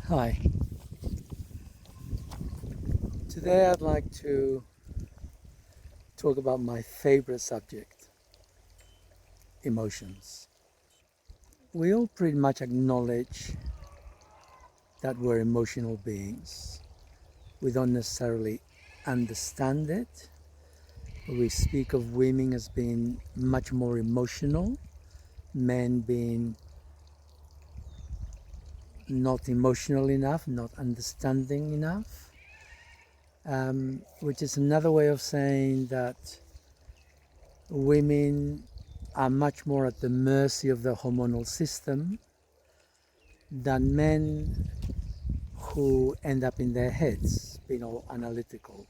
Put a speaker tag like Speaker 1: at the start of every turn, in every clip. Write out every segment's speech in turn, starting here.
Speaker 1: Hi. Today I'd like to talk about my favorite subject, emotions. We all pretty much acknowledge that we're emotional beings. We don't necessarily understand it. We speak of women as being much more emotional, men being not emotional enough, not understanding enough, which is another way of saying that women are much more at the mercy of the hormonal system than men who end up in their heads being all analytical.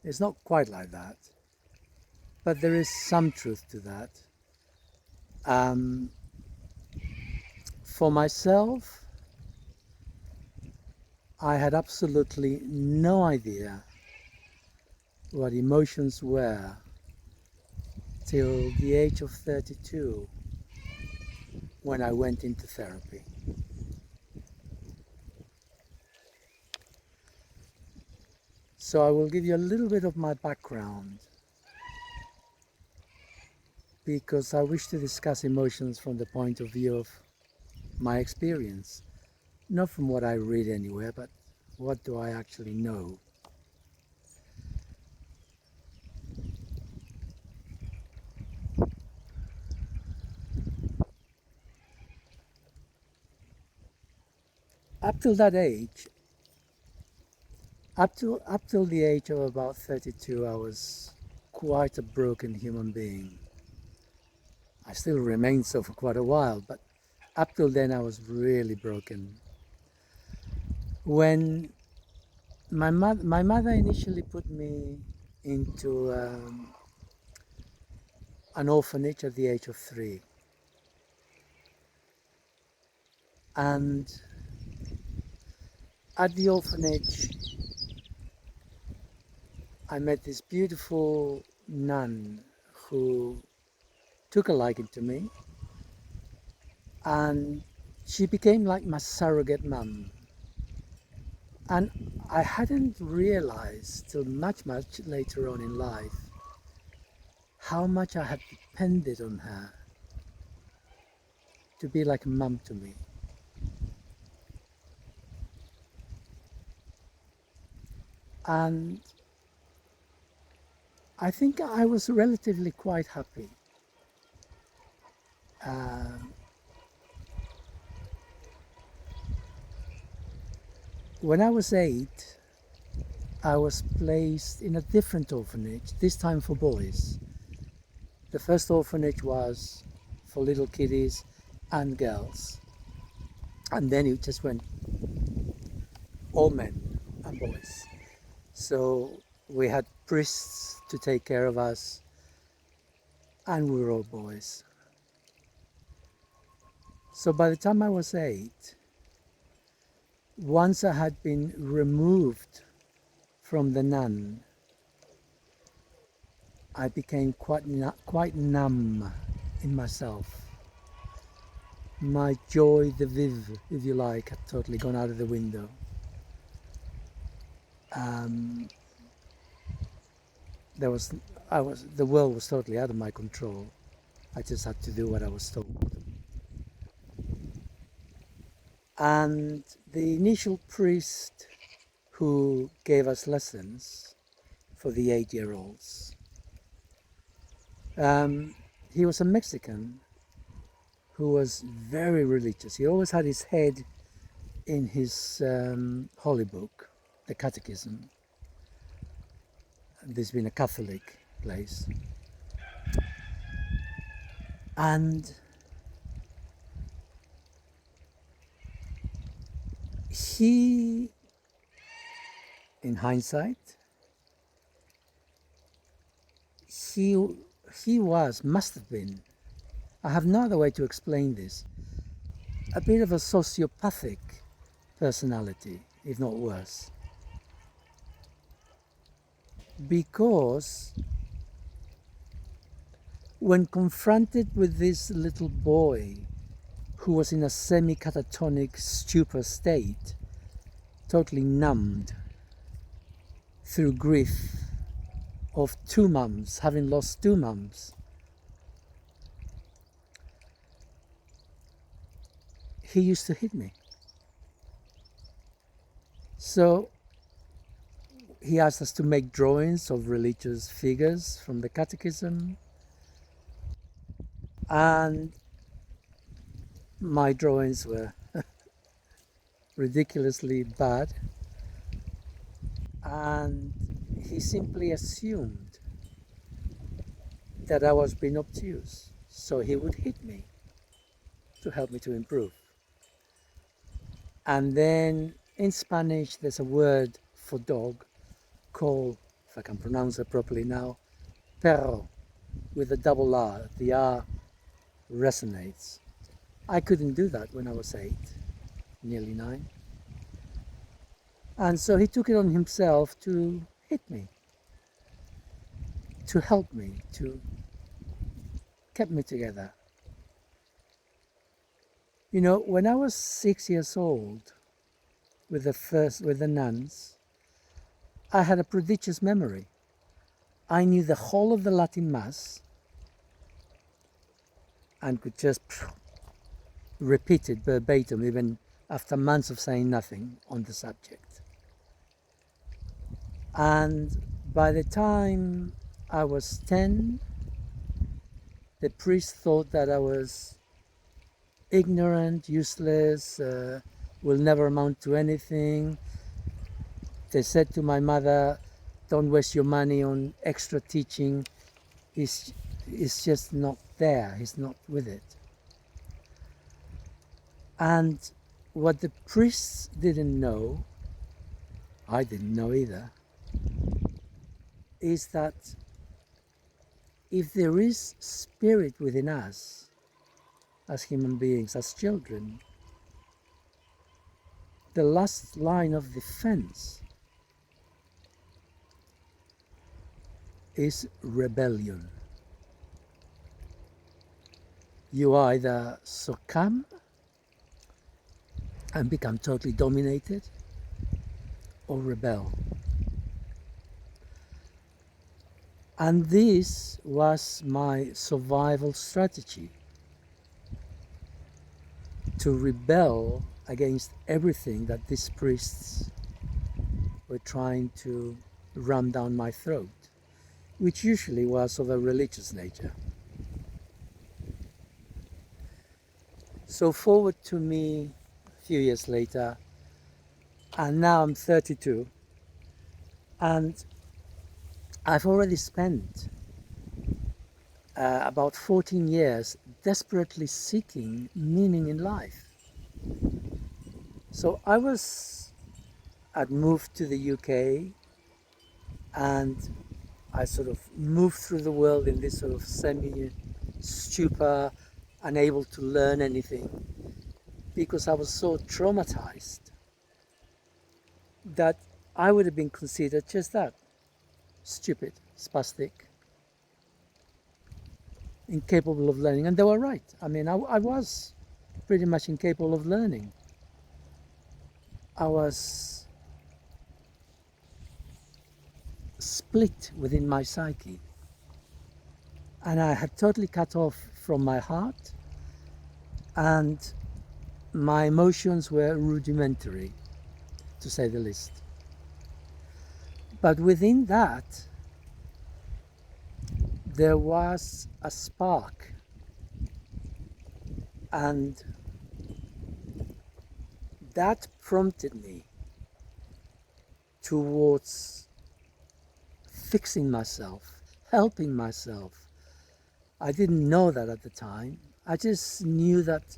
Speaker 1: It's not quite like that, but there is some truth to that. Um, for myself, I had absolutely no idea what emotions were till the age of 32 when I went into therapy. So I will give you a little bit of my background because I wish to discuss emotions from the point of view of my experience, not from what I read anywhere, but what do I actually know. Up till that age, up till the age of about 32, I was quite a broken human being. I still remain so for quite a while, but up till then I was really broken. When my mother initially put me into an orphanage at the age of 3, and at the orphanage I met this beautiful nun who took a liking to me, and she became like my surrogate mum. And I hadn't realized till much later on in life how much I had depended on her to be like a mum to me. And I think I was relatively quite happy. Uh, when I was 8, I was placed in a different orphanage, this time for boys. The first orphanage was for little kiddies and girls, and then it just went all men and boys. So we had priests to take care of us, and we were all boys. So by the time I was 8, once I had been removed from the nun, I became quite numb in myself. My joy de vivre, if you like, had totally gone out of the window. Um, there was, the world was totally out of my control. I just had to do what I was told. And the initial priest who gave us lessons for the 8-year-olds, he was a Mexican who was very religious. He always had his head in his holy book, the Catechism. This being a Catholic place. And he, in hindsight, he must have been, I have no other way to explain this, a bit of a sociopathic personality, if not worse. Because when confronted with this little boy who was in a semi-catatonic stupor state, totally numbed through grief of two mums, having lost two mums. He used to hit me. So he asked us to make drawings of religious figures from the catechism, and my drawings were ridiculously bad, and he simply assumed that I was being obtuse, so he would hit me to help me to improve. And then in Spanish there's a word for dog called, if I can pronounce it properly now, perro, with a double R. The R resonates. I couldn't do that when I was 8, nearly 9. And so he took it on himself to hit me, to help me, to keep me together. You know, when I was 6 years old with the nuns, I had a prodigious memory. I knew the whole of the Latin Mass and could just repeat it verbatim even after months of saying nothing on the subject. And by the time I was 10, the priest thought that I was ignorant, useless, will never amount to anything. They said to my mother, don't waste your money on extra teaching. He's just not there, he's not with it. And what the priests didn't know, I didn't know either, is that if there is spirit within us, as human beings, as children, the last line of defense is rebellion. You either succumb and become totally dominated, or rebel. And this was my survival strategy, to rebel against everything that these priests were trying to ram down my throat, which usually was of a religious nature. So forward to me a few years later, and now I'm 32, and I've already spent about 14 years desperately seeking meaning in life. So I'd moved to the UK, and I sort of moved through the world in this sort of semi-stupor, unable to learn anything, because I was so traumatized that I would have been considered just that, stupid, spastic, incapable of learning. And they were right. I mean, I was pretty much incapable of learning. I was split within my psyche, and I had totally cut off from my heart, and my emotions were rudimentary, to say the least. But within that, there was a spark, and that prompted me towards fixing myself, helping myself. I didn't know that at the time. I just knew that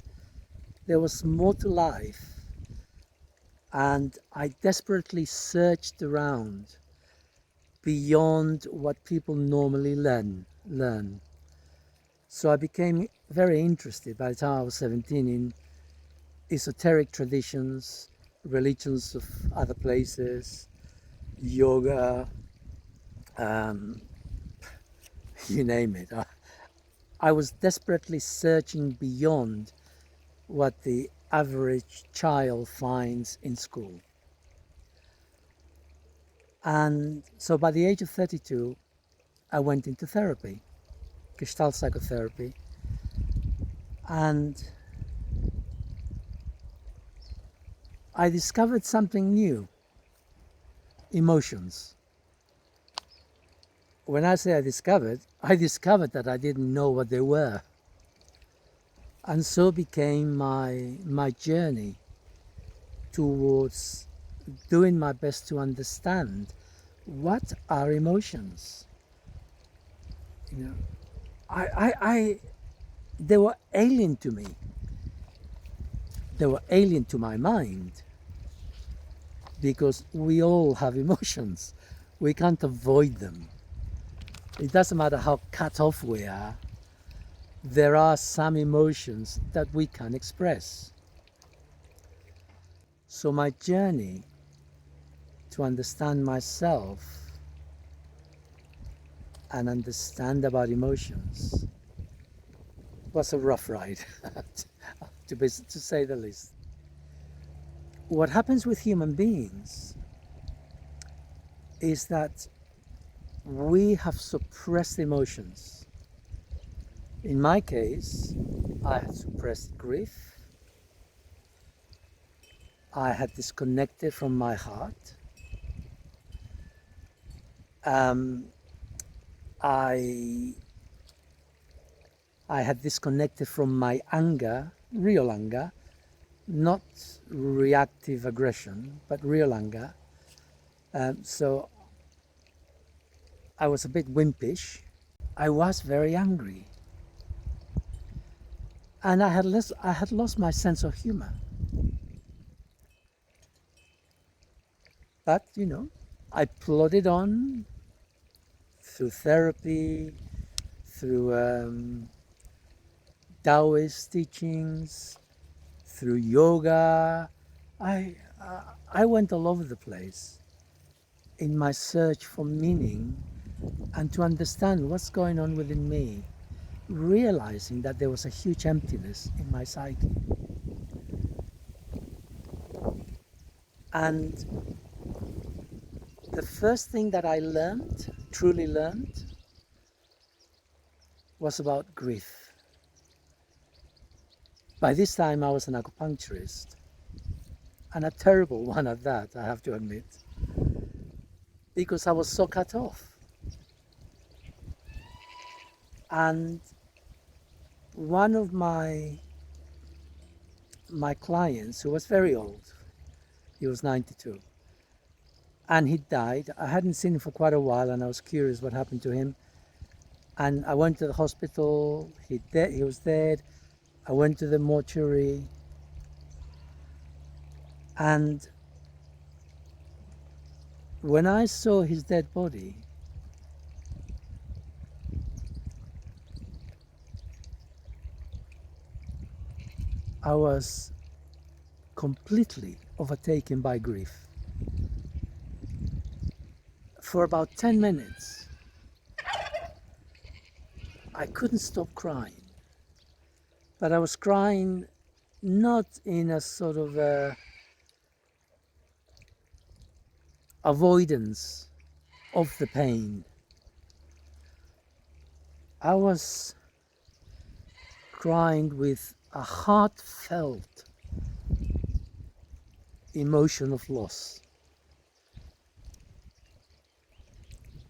Speaker 1: there was more to life, and I desperately searched around beyond what people normally learn. So I became very interested by the time I was 17 in esoteric traditions, religions of other places, yoga, you name it. I was desperately searching beyond what the average child finds in school. And so by the age of 32, I went into therapy, Gestalt psychotherapy, and I discovered something new: emotions. When I say I discovered that I didn't know what they were. And so became my journey towards doing my best to understand what are emotions. You know, I they were alien to me. They were alien to my mind because we all have emotions. We can't avoid them. It doesn't matter how cut off we are. There are some emotions that we can express. So my journey to understand myself and understand about emotions was a rough ride, to say the least. What happens with human beings is that we have suppressed emotions. In my case, I had suppressed grief. I had disconnected from my heart. I had disconnected from my anger, real anger, not reactive aggression, but real anger. So I was a bit wimpish. I was very angry. And I had lost my sense of humor. But, I plodded on through therapy, through Taoist teachings, through yoga. I went all over the place in my search for meaning and to understand what's going on within me, realizing that there was a huge emptiness in my psyche. And the first thing that I learned, truly learned, was about grief. By this time I was an acupuncturist, and a terrible one at that, I have to admit, because I was so cut off. And one of my clients, who was very old, he was 92, and he died. I hadn't seen him for quite a while, and I was curious what happened to him. And I went to the hospital. He was dead. I went to the mortuary, and when I saw his dead body, I was completely overtaken by grief. For about 10 minutes, I couldn't stop crying. But I was crying not in a sort of avoidance of the pain. I was crying with a heartfelt emotion of loss,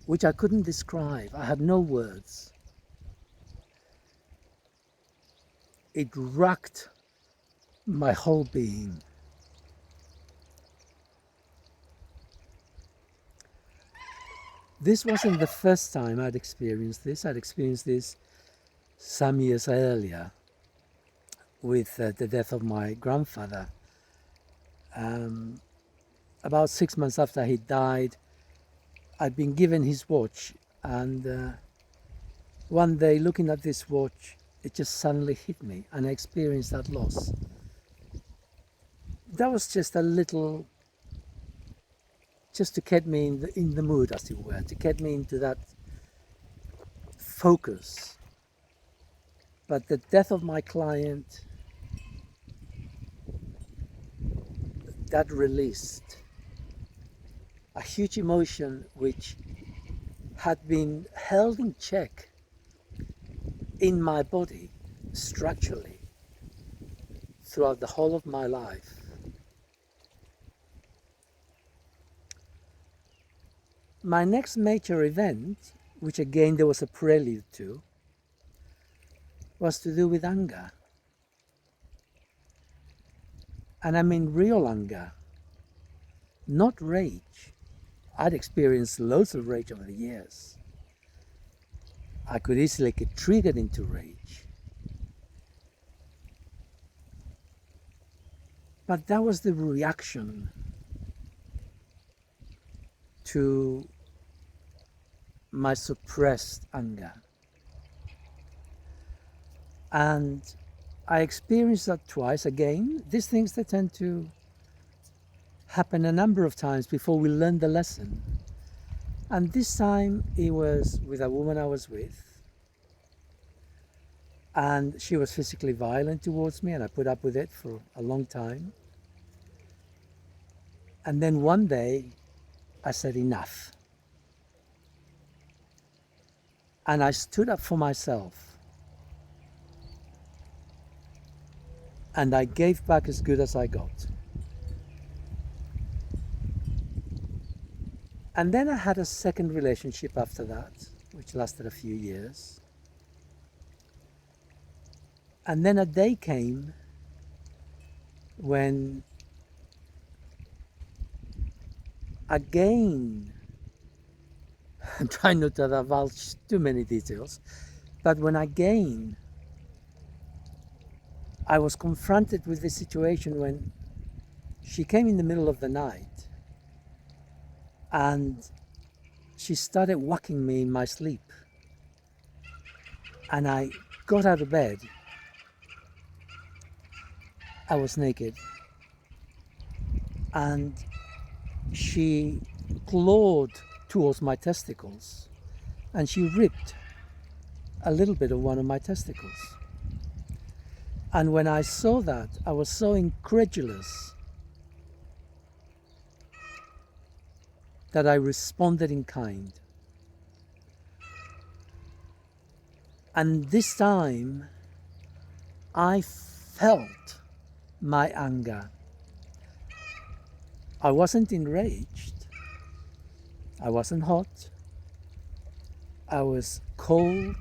Speaker 1: which I couldn't describe. I had no words. It rocked my whole being. This wasn't the first time I'd experienced this. I'd experienced this some years earlier with the death of my grandfather. About 6 months after he died, I'd been given his watch, and one day looking at this watch, it just suddenly hit me and I experienced that loss. That was just a little, just to get me in the mood, as it were, to get me into that focus. But the death of my client, that released a huge emotion which had been held in check in my body structurally throughout the whole of my life. My next major event, which again there was a prelude to, was to do with anger. And I mean real anger, not rage. I'd experienced loads of rage over the years. I could easily get triggered into rage. But that was the reaction to my suppressed anger. And I experienced that twice again. These things, they tend to happen a number of times before we learn the lesson. And this time it was with a woman I was with, and she was physically violent towards me, and I put up with it for a long time. And then one day I said enough. And I stood up for myself. And I gave back as good as I got. And then I had a second relationship after that, which lasted a few years. And then a day came when, again, I'm trying not to divulge too many details, but when again I was confronted with this situation when she came in the middle of the night and she started whacking me in my sleep. And I got out of bed. I was naked. And she clawed towards my testicles and she ripped a little bit of one of my testicles. And when I saw that, I was so incredulous that I responded in kind. And this time, I felt my anger. I wasn't enraged. I wasn't hot. I was cold,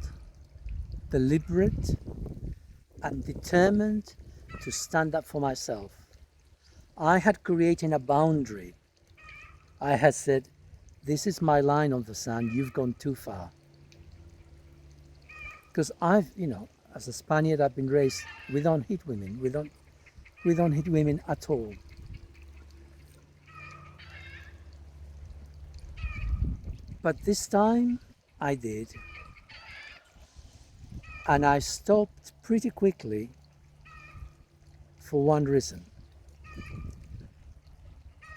Speaker 1: deliberate, and determined to stand up for myself. I had created a boundary. I had said, this is my line on the sand, you've gone too far. Because as a Spaniard, I've been raised, we don't hit women. We don't hit women at all. But this time, I did. And I stopped pretty quickly for one reason.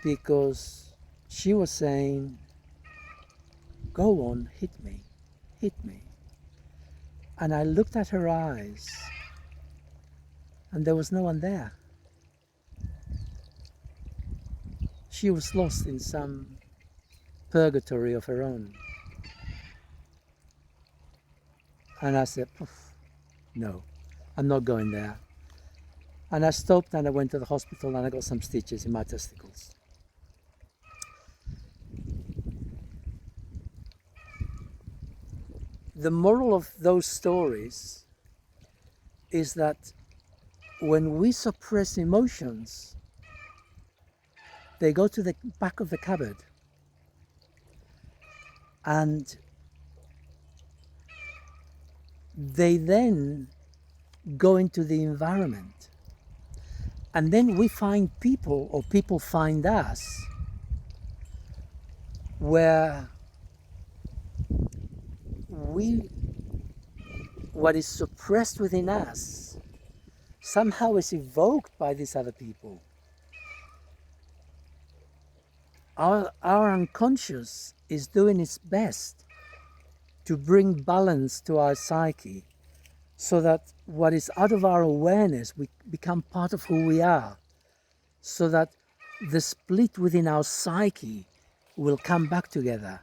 Speaker 1: Because she was saying, go on, hit me. And I looked at her eyes and there was no one there. She was lost in some purgatory of her own. And I said, no, I'm not going there. And I stopped and I went to the hospital and I got some stitches in my testicles. The moral of those stories is that when we suppress emotions, they go to the back of the cupboard and they then go into the environment. And then we find people, or people find us, where what is suppressed within us somehow is evoked by these other people. Our unconscious is doing its best to bring balance to our psyche so that what is out of our awareness we become part of who we are, so that the split within our psyche will come back together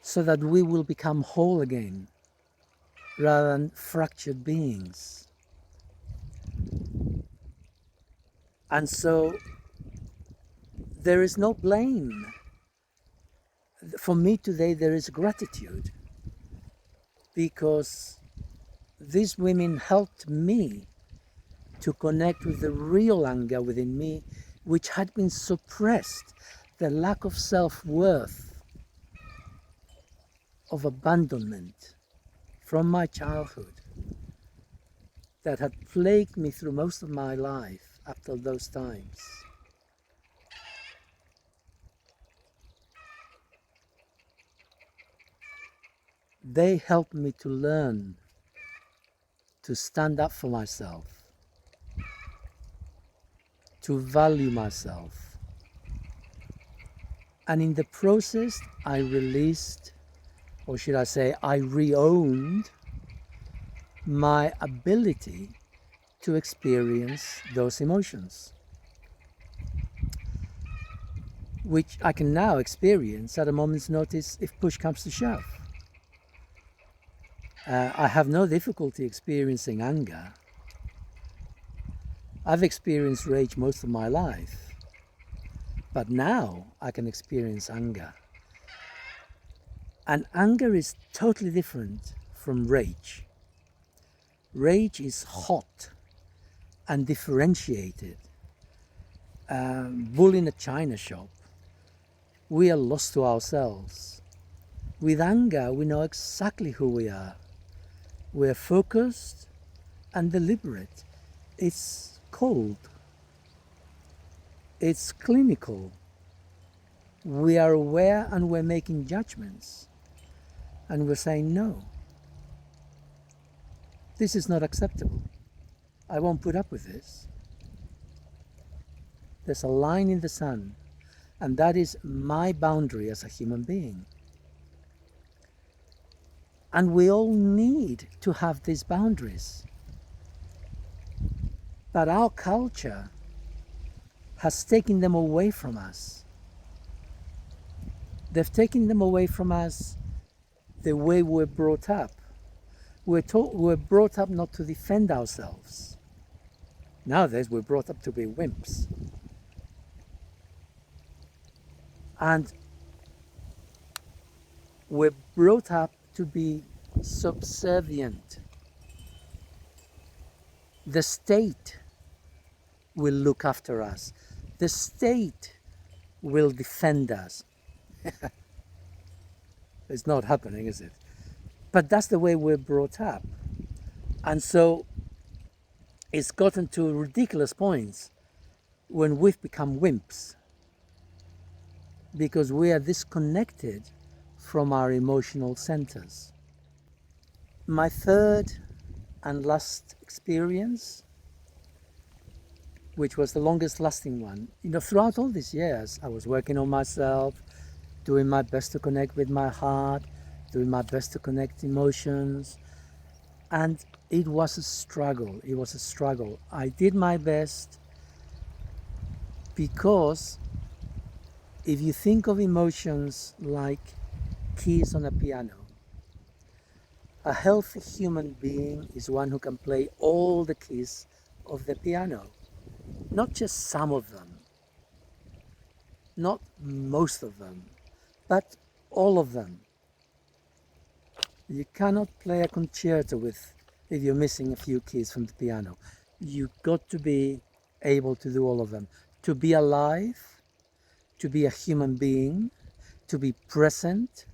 Speaker 1: so that we will become whole again rather than fractured beings. And so there is no blame. For me today, there is gratitude because these women helped me to connect with the real anger within me, which had been suppressed, the lack of self-worth, of abandonment from my childhood that had plagued me through most of my life up till those times. They helped me to learn to stand up for myself, to value myself. And in the process, I released, or should I say, I re-owned my ability to experience those emotions, which I can now experience at a moment's notice if push comes to shove. I have no difficulty experiencing anger. I've experienced rage most of my life, but now I can experience anger. And anger is totally different from rage. Rage is hot and differentiated. Bull in a china shop. We are lost to ourselves. With anger, we know exactly who we are. We're focused and deliberate. It's cold. It's clinical. We are aware and we're making judgments. And we're saying, no, this is not acceptable. I won't put up with this. There's a line in the sand, and that is my boundary as a human being. And we all need to have these boundaries. But our culture has taken them away from us. They've taken them away from us the way we're brought up. We're brought up not to defend ourselves. Nowadays we're brought up to be wimps. And we're brought up to be subservient. The state will look after us. The state will defend us. It's not happening, is it? But that's the way we're brought up. And so it's gotten to ridiculous points when we've become wimps because we are disconnected from our emotional centers. My third and last experience, which was the longest lasting one, throughout all these years, I was working on myself, doing my best to connect with my heart, doing my best to connect emotions. And it was a struggle. It was a struggle. I did my best because if you think of emotions like keys on a piano, a healthy human being is one who can play all the keys of the piano, not just some of them, not most of them, but all of them. You cannot play a concerto if you're missing a few keys from the piano. You've got to be able to do all of them. To be alive, to be a human being, to be present,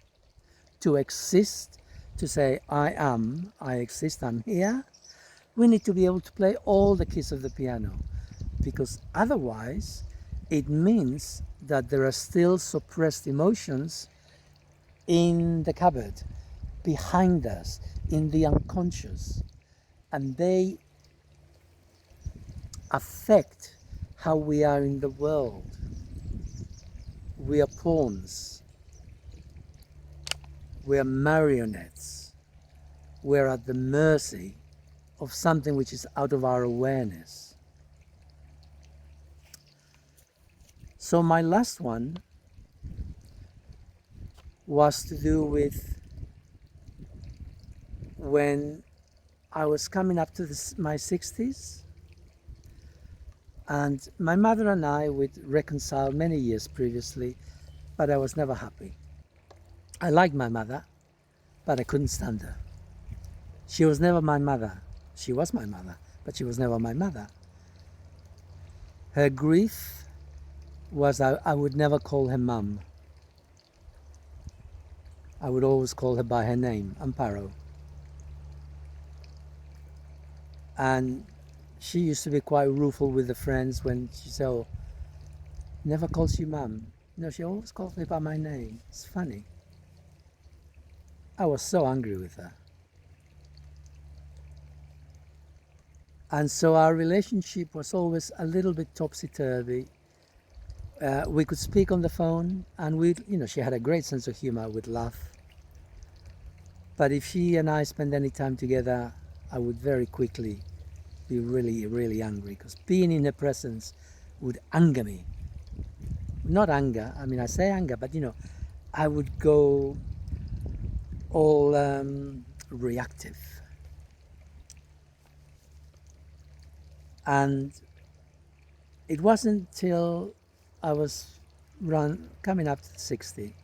Speaker 1: to exist, to say, I am, I exist, I'm here. We need to be able to play all the keys of the piano, because otherwise it means that there are still suppressed emotions in the cupboard, behind us, in the unconscious, and they affect how we are in the world. We are pawns. We are marionettes. We're at the mercy of something which is out of our awareness. So my last one was to do with when I was coming up to my 60s, and my mother and I would reconcile many years previously, but I was never happy. I liked my mother, but I couldn't stand her. She was never my mother. She was my mother, but she was never my mother. Her grief was I would never call her mum. I would always call her by her name, Amparo. And she used to be quite rueful with the friends when she said, oh, never calls you mum. No, she always calls me by my name. It's funny. I was so angry with her. And so our relationship was always a little bit topsy-turvy. We could speak on the phone, and she had a great sense of humor, we'd laugh. But if she and I spent any time together, I would very quickly be really, really angry, because being in her presence would anger me. Not anger, I mean, I say anger, but I would go all reactive. And it wasn't till I was coming up to 60,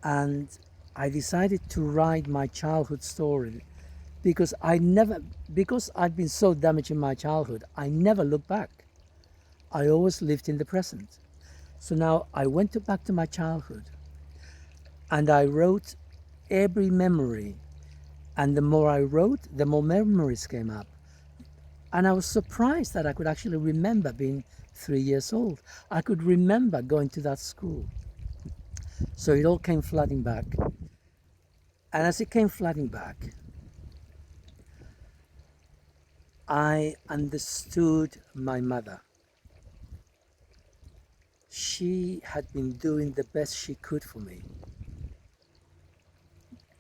Speaker 1: and I decided to write my childhood story, because I've been so damaged in my childhood, I never looked back. I always lived in the present. So now I went back to my childhood, and I wrote every memory. And the more I wrote, the more memories came up. And I was surprised that I could actually remember being 3 years old. I could remember going to that school. So it all came flooding back. And as it came flooding back, I understood my mother. She had been doing the best she could for me.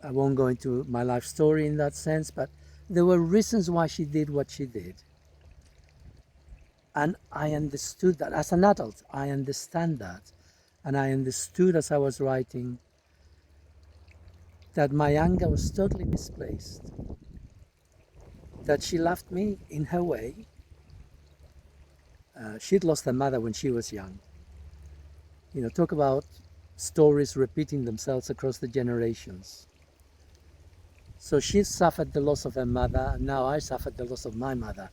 Speaker 1: I won't go into my life story in that sense, but there were reasons why she did what she did. And I understood that. As an adult, I understand that. And I understood as I was writing that my anger was totally misplaced. That she loved me in her way. She'd lost her mother when she was young. Talk about stories repeating themselves across the generations. So she suffered the loss of her mother, and now I suffered the loss of my mother.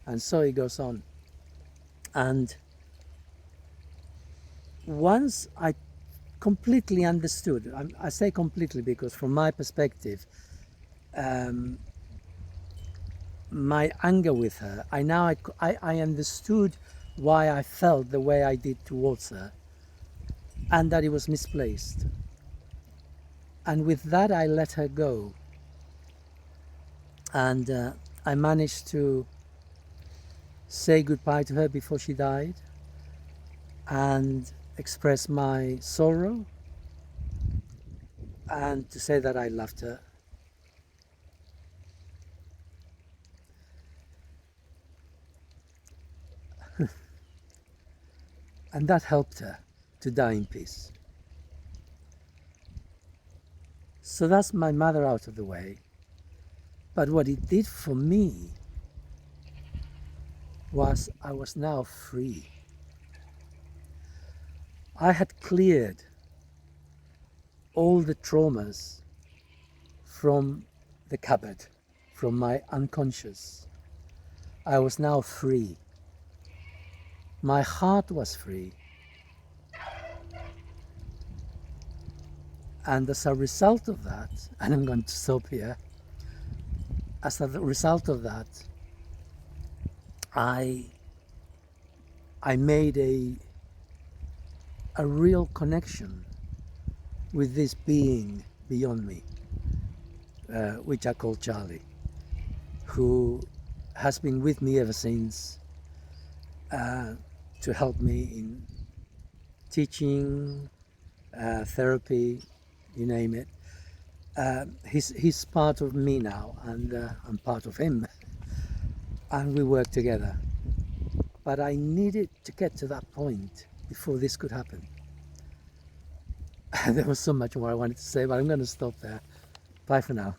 Speaker 1: And so it goes on. And once I completely understood, I say completely because from my perspective, my anger with her, I understood why I felt the way I did towards her, and that it was misplaced. And with that, I let her go. And I managed to say goodbye to her before she died and express my sorrow and to say that I loved her. And that helped her to die in peace. So that's my mother out of the way. But what it did for me was I was now free. I had cleared all the traumas from the cupboard, from my unconscious. I was now free. My heart was free. And as a result of that, and I'm going to stop here, as a result of that, I made a real connection with this being beyond me, which I call Charlie, who has been with me ever since to help me in teaching, therapy, you name it. He's part of me now, and I'm part of him, and we work together. But I needed to get to that point before this could happen. There was so much more I wanted to say, but I'm going to stop there. Bye for now.